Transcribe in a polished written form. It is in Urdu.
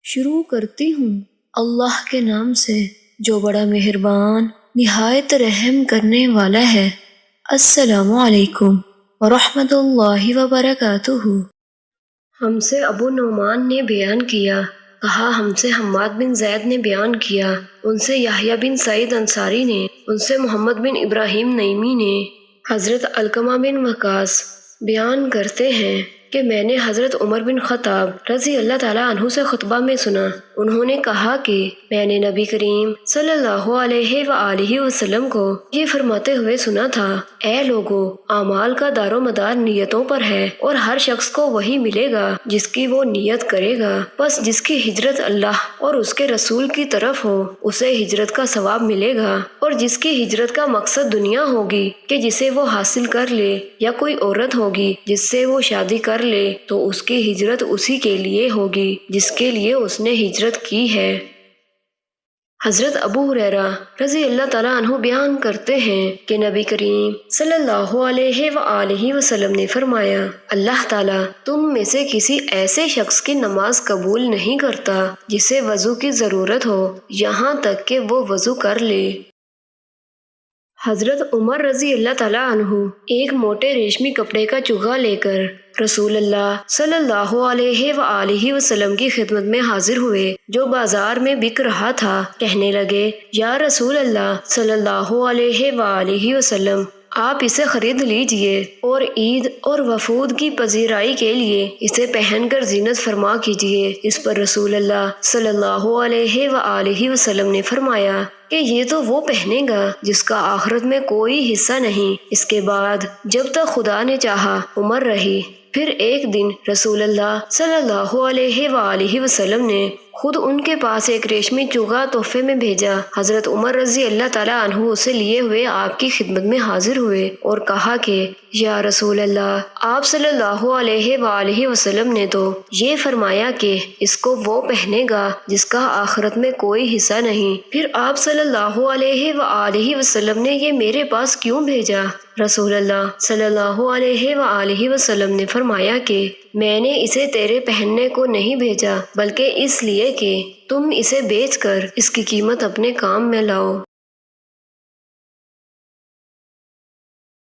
شروع کرتی ہوں اللہ کے نام سے جو بڑا مہربان نہایت رحم کرنے والا ہے۔ السلام علیکم ورحمۃ اللہ وبرکاتہ۔ ہم سے ابو نعمان نے بیان کیا، کہا ہم سے حماد بن زید نے بیان کیا، ان سے یحییٰ بن سعید انصاری نے، ان سے محمد بن ابراہیم نعیمی نے۔ حضرت علقمہ بن وقاص بیان کرتے ہیں کہ میں نے حضرت عمر بن خطاب رضی اللہ تعالیٰ عنہ سے خطبہ میں سنا، انہوں نے کہا کہ میں نے نبی کریم صلی اللہ علیہ وآلہ وسلم کو یہ فرماتے ہوئے سنا تھا، اے لوگو، اعمال کا دار و مدار نیتوں پر ہے اور ہر شخص کو وہی ملے گا جس کی وہ نیت کرے گا، بس جس کی ہجرت اللہ اور اس کے رسول کی طرف ہو اسے ہجرت کا ثواب ملے گا، اور جس کی ہجرت کا مقصد دنیا ہوگی کہ جسے وہ حاصل کر لے، یا کوئی عورت ہوگی جس سے وہ شادی کر لے تو اس کی ہجرت اسی کے لیے ہوگی جس کے لیے اس نے ہجرت کی ہے۔ حضرت ابو ہریرہ رضی اللہ تعالیٰ عنہ بیان کرتے ہیں کہ نبی کریم صلی اللہ علیہ وآلہ وسلم نے فرمایا، اللہ تعالیٰ تم میں سے کسی ایسے شخص کی نماز قبول نہیں کرتا جسے وضو کی ضرورت ہو یہاں تک کہ وہ وضو کر لے۔ حضرت عمر رضی اللہ تعالیٰ عنہ ایک موٹے ریشمی کپڑے کا چوغا لے کر رسول اللہ صلی اللہ علیہ وآلہ وسلم کی خدمت میں حاضر ہوئے جو بازار میں بک رہا تھا۔ کہنے لگے، یا رسول اللہ صلی اللہ علیہ وآلہ وسلم، آپ اسے خرید لیجئے اور عید اور وفود کی پذیرائی کے لیے اسے پہن کر زینت فرما کیجئے۔ اس پر رسول اللہ صلی اللہ علیہ وآلہ وسلم نے فرمایا کہ یہ تو وہ پہنے گا جس کا آخرت میں کوئی حصہ نہیں۔ اس کے بعد جب تک خدا نے چاہا عمر رہی۔ پھر ایک دن رسول اللہ صلی اللہ علیہ وآلہ وسلم نے خود ان کے پاس ایک ریشمی چوغا تحفے میں بھیجا۔ حضرت عمر رضی اللہ تعالیٰ عنہ اسے لیے ہوئے آپ کی خدمت میں حاضر ہوئے اور کہا کہ یا رسول اللہ، آپ صلی اللہ علیہ وآلہ وسلم نے تو یہ فرمایا کہ اس کو وہ پہنے گا جس کا آخرت میں کوئی حصہ نہیں، پھر آپ صلی اللہ علیہ وآلہ وسلم نے یہ میرے پاس کیوں بھیجا؟ رسول اللہ صلی اللہ علیہ وآلہ وسلم نے فرمایا کہ میں نے اسے تیرے پہننے کو نہیں بھیجا بلکہ اس لیے کہ تم اسے بیچ کر اس کی قیمت اپنے کام میں لاؤ۔